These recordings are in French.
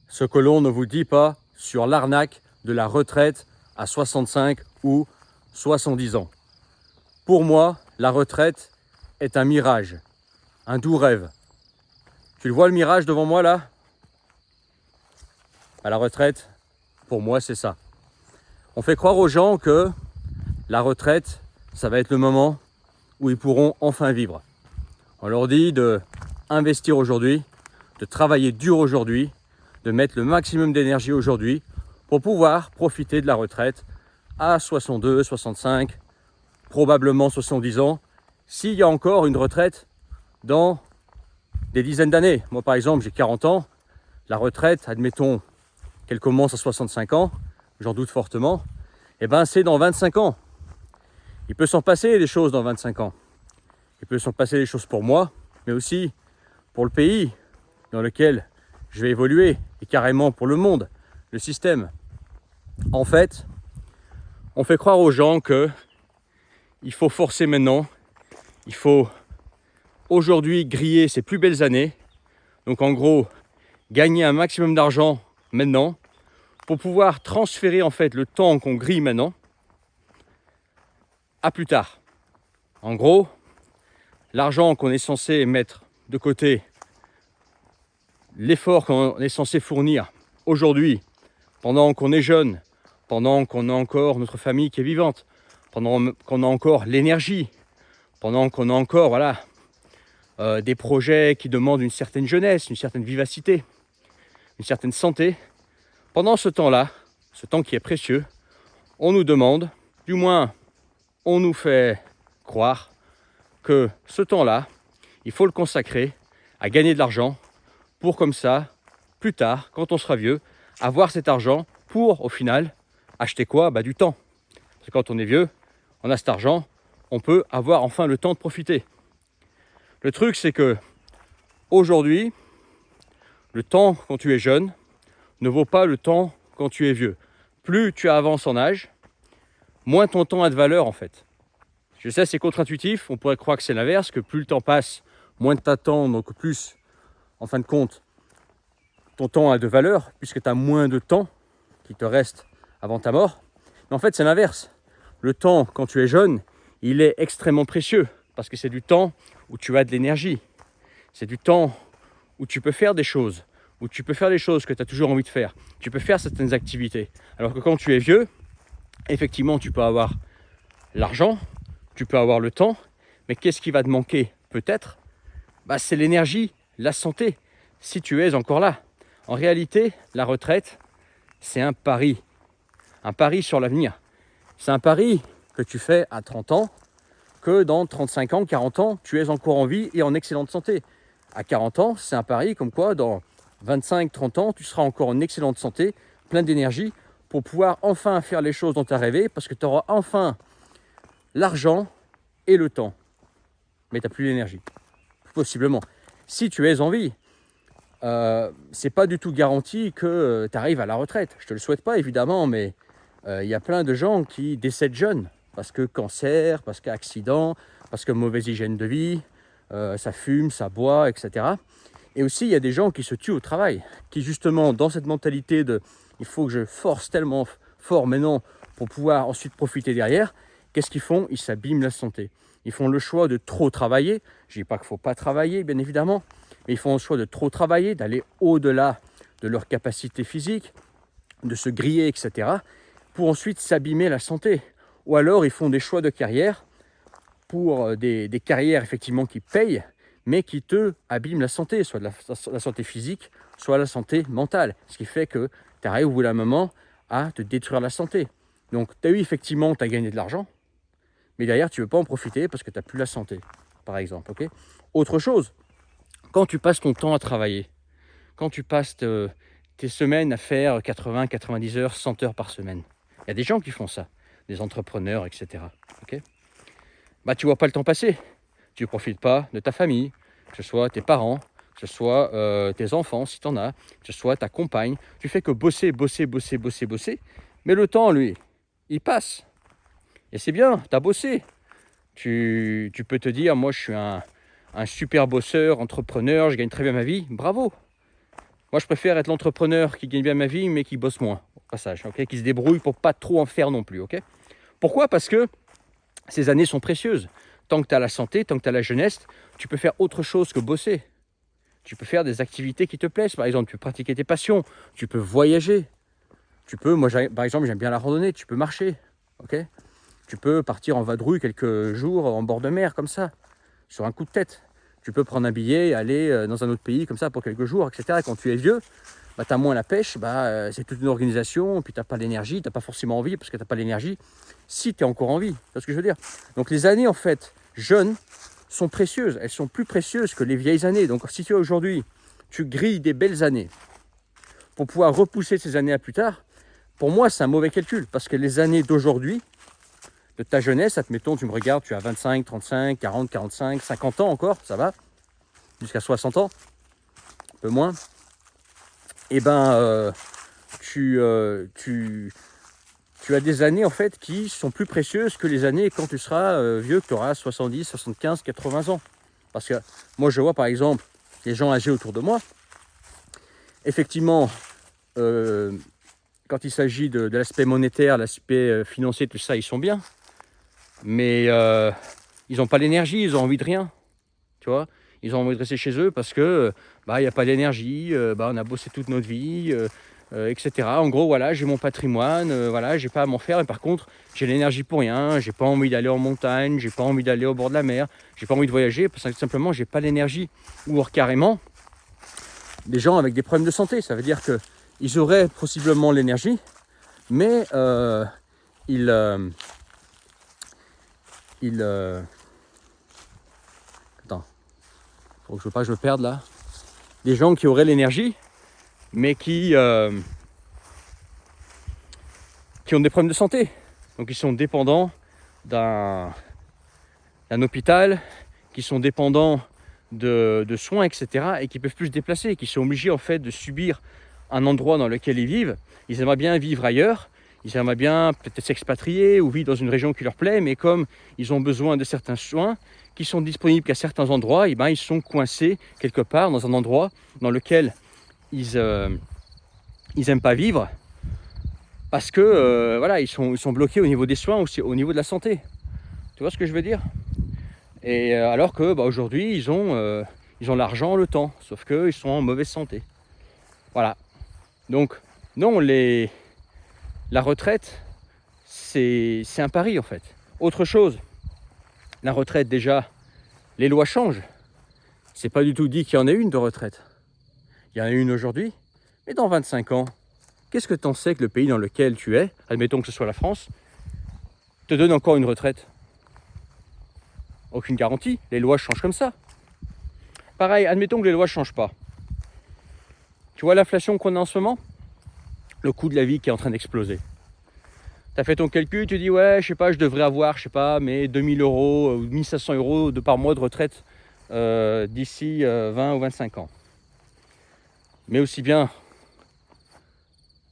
ce que l'on ne vous dit pas sur l'arnaque de la retraite à 65 ou 70 ans. Pour moi, la retraite est un mirage, un doux rêve. Tu le vois le mirage devant moi là? À la retraite, pour moi c'est ça. On fait croire aux gens que la retraite, ça va être le moment où ils pourront enfin vivre. On leur dit de investir aujourd'hui, de travailler dur aujourd'hui, de mettre le maximum d'énergie aujourd'hui pour pouvoir profiter de la retraite à 62, 65, probablement 70 ans, s'il y a encore une retraite dans des dizaines d'années. Moi par exemple j'ai 40 ans, la retraite, admettons qu'elle commence à 65 ans, j'en doute fortement, et ben c'est dans 25 ans. Il peut s'en passer des choses dans 25 ans. Il peut s'en passer des choses pour moi, mais aussi pour le pays dans lequel je vais évoluer, et carrément pour le monde, le système. En fait, on fait croire aux gens que il faut forcer maintenant, il faut aujourd'hui griller ses plus belles années, donc en gros, gagner un maximum d'argent maintenant, pour pouvoir transférer en fait le temps qu'on grille maintenant à plus tard. En gros, l'argent qu'on est censé mettre de côté, l'effort qu'on est censé fournir aujourd'hui, pendant qu'on est jeune, pendant qu'on a encore notre famille qui est vivante, pendant qu'on a encore l'énergie, pendant qu'on a encore des projets qui demandent une certaine jeunesse, une certaine vivacité, une certaine santé. Pendant ce temps-là, ce temps qui est précieux, on nous demande, du moins on nous fait croire que ce temps-là, il faut le consacrer à gagner de l'argent pour comme ça, plus tard, quand on sera vieux, avoir cet argent pour, au final, acheter quoi? Du temps. Parce que quand on est vieux, on a cet argent, on peut avoir enfin le temps de profiter. Le truc, c'est que aujourd'hui, le temps quand tu es jeune ne vaut pas le temps quand tu es vieux. Plus tu avances en âge, moins ton temps a de valeur en fait. Je sais, c'est contre-intuitif, on pourrait croire que c'est l'inverse, que plus le temps passe, moins tu attends, donc plus, en fin de compte, ton temps a de valeur, puisque tu as moins de temps qui te reste avant ta mort. Mais en fait, c'est l'inverse. Le temps, quand tu es jeune, il est extrêmement précieux, parce que c'est du temps où tu as de l'énergie. C'est du temps où tu peux faire des choses, où tu peux faire des choses que tu as toujours envie de faire. Tu peux faire certaines activités. Alors que quand tu es vieux, effectivement, tu peux avoir l'argent, tu peux avoir le temps, mais qu'est-ce qui va te manquer? Peut-être, c'est l'énergie, la santé, si tu es encore là. En réalité, la retraite, c'est un pari sur l'avenir. C'est un pari que tu fais à 30 ans, que dans 35 ans, 40 ans, tu es encore en vie et en excellente santé. À 40 ans, c'est un pari comme quoi dans 25-30 ans, tu seras encore en excellente santé, plein d'énergie, pour pouvoir enfin faire les choses dont tu as rêvé, parce que tu auras enfin l'argent et le temps. Mais tu n'as plus l'énergie. Possiblement. Si tu es en vie, c'est pas du tout garanti que tu arrives à la retraite. Je te le souhaite pas évidemment, mais il y a plein de gens qui décèdent jeunes parce que cancer, parce qu'accident, parce que mauvaise hygiène de vie, ça fume, ça boit, etc. Et aussi il y a des gens qui se tuent au travail, qui justement dans cette mentalité de il faut que je force tellement fort maintenant pour pouvoir ensuite profiter derrière, qu'est-ce qu'ils font? Ils s'abîment la santé. Ils font le choix de trop travailler. Je dis pas qu'il ne faut pas travailler, bien évidemment, mais ils font le choix de trop travailler, d'aller au-delà de leur capacité physique, de se griller, etc., pour ensuite s'abîmer la santé. Ou alors ils font des choix de carrière pour des carrières effectivement qui payent, mais qui te abîment la santé, soit la santé physique, soit la santé mentale. Ce qui fait que tu arrives au bout d'un moment à te détruire la santé. Donc tu as eu effectivement, tu as gagné de l'argent, mais derrière tu ne veux pas en profiter parce que tu n'as plus la santé, par exemple. Okay. Autre chose, quand tu passes ton temps à travailler, quand tu passes tes semaines à faire 80, 90 heures, 100 heures par semaine, il y a des gens qui font ça, des entrepreneurs, etc. Okay, tu ne vois pas le temps passer. Tu ne profites pas de ta famille, que ce soit tes parents, que ce soit tes enfants si tu en as, que ce soit ta compagne. Tu fais que bosser. Mais le temps, lui, il passe. Et c'est bien, tu as bossé. Tu peux te dire, moi je suis un super bosseur, entrepreneur, je gagne très bien ma vie. Bravo. Moi, je préfère être l'entrepreneur qui gagne bien ma vie, mais qui bosse moins, au passage, ok, qui se débrouille pour pas trop en faire non plus, ok. Pourquoi? Parce que ces années sont précieuses. Tant que tu as la santé, tant que tu as la jeunesse, tu peux faire autre chose que bosser. Tu peux faire des activités qui te plaisent. Par exemple, tu peux pratiquer tes passions, tu peux voyager. Tu peux, moi par exemple, j'aime bien la randonnée, tu peux marcher, ok. Tu peux partir en vadrouille quelques jours en bord de mer, comme ça, sur un coup de tête. Tu peux prendre un billet, aller dans un autre pays, comme ça, pour quelques jours, etc. Et quand tu es vieux, bah, tu as moins la pêche, c'est toute une organisation, puis tu n'as pas l'énergie, tu n'as pas forcément envie, parce que tu n'as pas l'énergie, si tu es encore en vie, c'est ce que je veux dire. Donc les années, en fait, jeunes, sont précieuses, elles sont plus précieuses que les vieilles années. Donc si tu as aujourd'hui, tu grilles des belles années, pour pouvoir repousser ces années à plus tard, pour moi, c'est un mauvais calcul, parce que les années d'aujourd'hui, de ta jeunesse, admettons, tu me regardes, tu as 25, 35, 40, 45, 50 ans encore, ça va, jusqu'à 60 ans, un peu moins, et tu as des années en fait qui sont plus précieuses que les années quand tu seras vieux, que tu auras 70, 75, 80 ans. Parce que moi je vois par exemple les gens âgés autour de moi, effectivement, quand il s'agit de l'aspect monétaire, l'aspect financier, tout ça, ils sont bien. Mais ils n'ont pas l'énergie, ils ont envie de rien. Tu vois, ils ont envie de rester chez eux parce que il n'y a pas d'énergie, on a bossé toute notre vie, etc. En gros, voilà, j'ai mon patrimoine, voilà, j'ai pas à m'en faire. Mais par contre, j'ai l'énergie pour rien, j'ai pas envie d'aller en montagne, j'ai pas envie d'aller au bord de la mer, j'ai pas envie de voyager parce que simplement j'ai pas l'énergie. Ou alors carrément, des gens avec des problèmes de santé, ça veut dire que ils auraient possiblement l'énergie, mais ils attends, faut que je me perde là. Des gens qui auraient l'énergie, mais qui ont des problèmes de santé. Donc ils sont dépendants d'un hôpital, qui sont dépendants de soins, etc. et qui peuvent plus se déplacer, qui sont obligés en fait de subir un endroit dans lequel ils vivent. Ils aimeraient bien vivre ailleurs, ils aimeraient bien peut-être s'expatrier ou vivre dans une région qui leur plaît, mais comme ils ont besoin de certains soins qui sont disponibles qu'à certains endroits, et ils sont coincés quelque part dans un endroit dans lequel ils aiment pas vivre parce que voilà, ils sont bloqués au niveau des soins, aussi au niveau de la santé. Tu vois ce que je veux dire? Et alors que aujourd'hui ils ont l'argent, le temps, sauf qu'ils sont en mauvaise santé. Voilà. Donc non, la retraite, c'est un pari en fait. Autre chose, la retraite déjà, les lois changent. C'est pas du tout dit qu'il y en ait une de retraite. Il y en a une aujourd'hui, mais dans 25 ans, qu'est-ce que tu en sais que le pays dans lequel tu es, admettons que ce soit la France, te donne encore une retraite? Aucune garantie, les lois changent comme ça. Pareil, admettons que les lois ne changent pas. Tu vois l'inflation qu'on a en ce moment? Le coût de la vie qui est en train d'exploser. Tu as fait ton calcul, tu dis ouais, je sais pas, je devrais avoir, je sais pas, mais 2000 euros ou 1500 euros par mois de retraite d'ici 20 ou 25 ans. Mais aussi bien,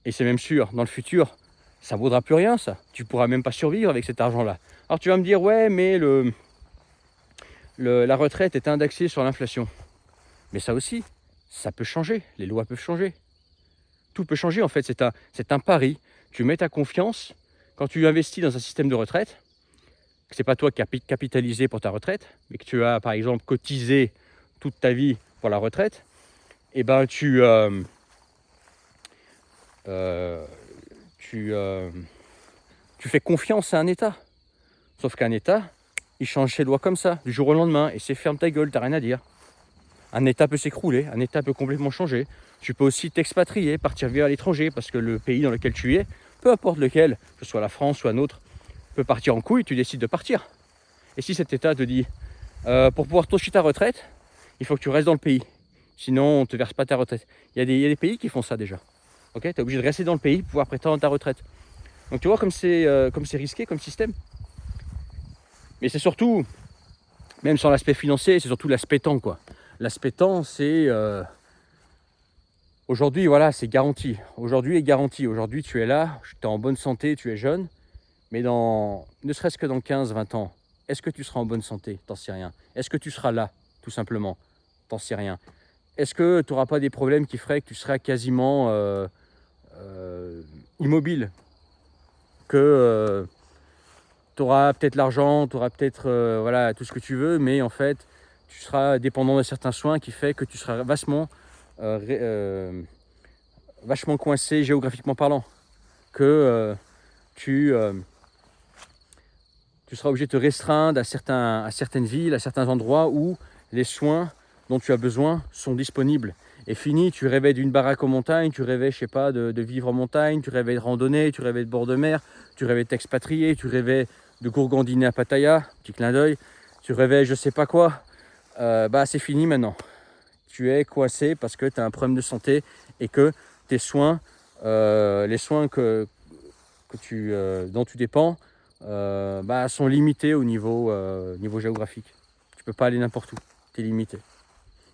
et c'est même sûr, dans le futur, ça ne vaudra plus rien ça. Tu ne pourras même pas survivre avec cet argent-là. Alors tu vas me dire ouais, mais la retraite est indexée sur l'inflation. Mais ça aussi, ça peut changer, les lois peuvent changer. Tout peut changer en fait, c'est un pari. Tu mets ta confiance, quand tu investis dans un système de retraite, que ce n'est pas toi qui as capitalisé pour ta retraite, mais que tu as par exemple cotisé toute ta vie pour la retraite, et tu fais confiance à un État. Sauf qu'un État, il change ses lois comme ça, du jour au lendemain, et c'est ferme ta gueule, t'as rien à dire. Un État peut s'écrouler, un État peut complètement changer. Tu peux aussi t'expatrier, partir vivre à l'étranger, parce que le pays dans lequel tu es, peu importe lequel, que ce soit la France ou un autre, peut partir en couille, tu décides de partir. Et si cet État te dit, pour pouvoir toucher ta retraite, il faut que tu restes dans le pays, sinon on ne te verse pas ta retraite. Il y a des pays qui font ça déjà. Ok, tu es obligé de rester dans le pays pour pouvoir prétendre ta retraite. Donc tu vois comme c'est risqué comme système. Mais c'est surtout, même sans l'aspect financier, c'est surtout l'aspect temps, quoi. L'aspect temps, c'est aujourd'hui, voilà, c'est garanti. Aujourd'hui est garanti. Aujourd'hui, tu es là, tu es en bonne santé, tu es jeune. Mais ne serait-ce que dans 15-20 ans, est-ce que tu seras en bonne santé? T'en sais rien. Est-ce que tu seras là, tout simplement? T'en sais rien. est-ce que tu n'auras pas des problèmes qui feraient que tu seras quasiment immobile, que tu auras peut-être l'argent, tu auras peut-être voilà, tout ce que tu veux, mais en fait, tu seras dépendant de certains soins qui fait que tu seras vachement coincé géographiquement parlant, que tu seras obligé de te restreindre à certaines villes, à certains endroits où les soins dont tu as besoin sont disponibles. Et fini, tu rêvais d'une baraque en montagne, tu rêvais, je sais pas, de vivre en montagne, tu rêvais de randonnée, tu rêvais de bord de mer, tu rêvais de t'expatrier, tu rêvais de gourgandiner à Pattaya, petit clin d'œil, tu rêvais je sais pas quoi. Bah c'est fini maintenant. Tu es coincé parce que tu as un problème de santé et que tes soins, les soins dont tu dépends, sont limités au niveau géographique. Tu peux pas aller n'importe où, tu es limité.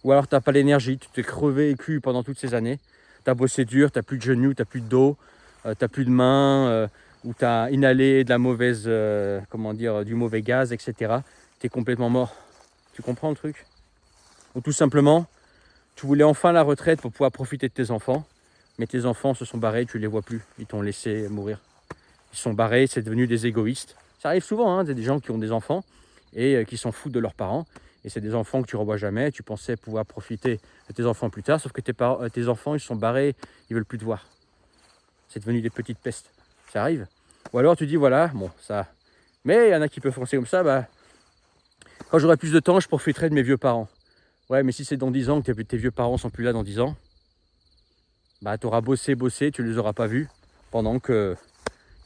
Ou alors tu n'as pas l'énergie, tu t'es crevé et cul pendant toutes ces années. Tu as bossé dur, tu n'as plus de genoux, tu n'as plus de dos, tu n'as plus de mains, ou tu as inhalé de la mauvaise, du mauvais gaz, etc. Tu es complètement mort. Tu comprends le truc? Ou tout simplement, tu voulais enfin la retraite pour pouvoir profiter de tes enfants, mais tes enfants se sont barrés, tu ne les vois plus, ils t'ont laissé mourir. Ils sont barrés, c'est devenu des égoïstes. Ça arrive souvent, hein, des gens qui ont des enfants et qui s'en foutent de leurs parents. Et c'est des enfants que tu ne revois jamais. Tu pensais pouvoir profiter de tes enfants plus tard, sauf que tes enfants, ils sont barrés, ils ne veulent plus te voir. C'est devenu des petites pestes. Ça arrive. Ou alors tu dis, voilà, bon, ça... Mais il y en a qui peuvent penser comme ça, quand j'aurai plus de temps, je profiterai de mes vieux parents. Ouais, mais si c'est dans 10 ans que tes vieux parents sont plus là dans 10 ans, tu auras bossé, tu ne les auras pas vus pendant qu'ils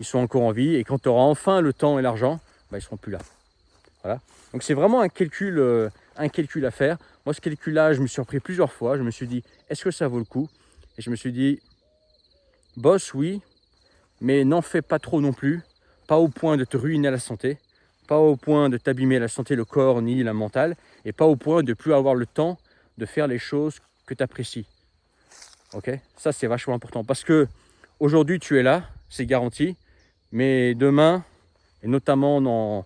sont encore en vie. Et quand tu auras enfin le temps et l'argent, ils ne seront plus là. Voilà. Donc c'est vraiment un calcul à faire. Moi, ce calcul-là, je me suis repris plusieurs fois. Je me suis dit, est-ce que ça vaut le coup? Et je me suis dit, bosse, oui, mais n'en fais pas trop non plus. Pas au point de te ruiner la santé, pas au point de t'abîmer la santé, le corps, ni la mentale, et pas au point de ne plus avoir le temps de faire les choses que tu apprécies. Ok? Ça, c'est vachement important. Parce que aujourd'hui, tu es là, c'est garanti, mais demain, et notamment dans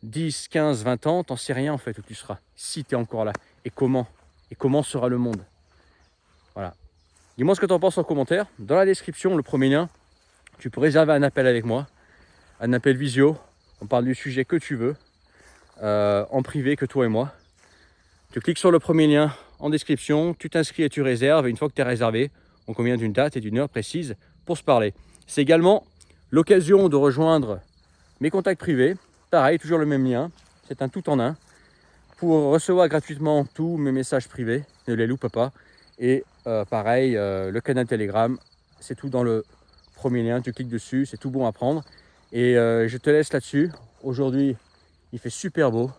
10, 15, 20 ans, t'en sais rien en fait où tu seras, si tu es encore là. Et comment sera le monde? Voilà. Dis-moi ce que tu en penses en commentaire. Dans la description, le premier lien, tu peux réserver un appel avec moi, un appel visio. On parle du sujet que tu veux, en privé, que toi et moi. Tu cliques sur le premier lien en description, tu t'inscris et tu réserves. Et une fois que tu es réservé, on convient d'une date et d'une heure précise pour se parler. C'est également l'occasion de rejoindre mes contacts privés. Pareil, toujours le même lien. C'est un tout en un. Pour recevoir gratuitement tous mes messages privés, ne les loupe pas. Et pareil, le canal Telegram, c'est tout dans le premier lien. Tu cliques dessus, c'est tout bon à prendre. Et je te laisse là-dessus. Aujourd'hui, il fait super beau.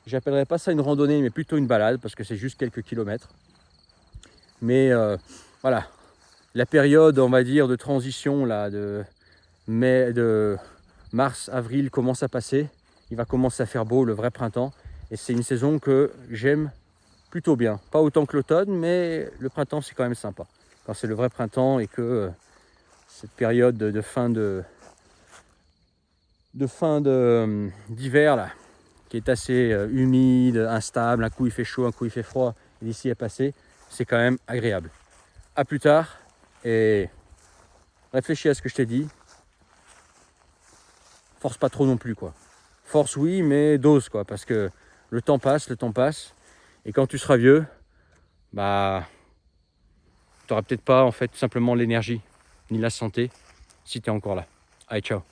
J'appellerai pas ça une randonnée, mais plutôt une balade, parce que c'est juste quelques kilomètres. Mais voilà, la période, on va dire, de transition là, de mars, avril commence à passer. Il va commencer à faire beau, le vrai printemps. Et c'est une saison que j'aime plutôt bien. Pas autant que l'automne, mais le printemps, c'est quand même sympa. Quand c'est le vrai printemps et que cette période de fin d'hiver là, qui est assez humide, instable, un coup il fait chaud, un coup il fait froid, et d'ici à passer, c'est quand même agréable. A plus tard, et réfléchis à ce que je t'ai dit. Force pas trop non plus, quoi. Force oui, mais dose, quoi, parce que le temps passe, et quand tu seras vieux, tu n'auras peut-être pas, en fait, tout simplement l'énergie, ni la santé, si tu es encore là. Allez, ciao.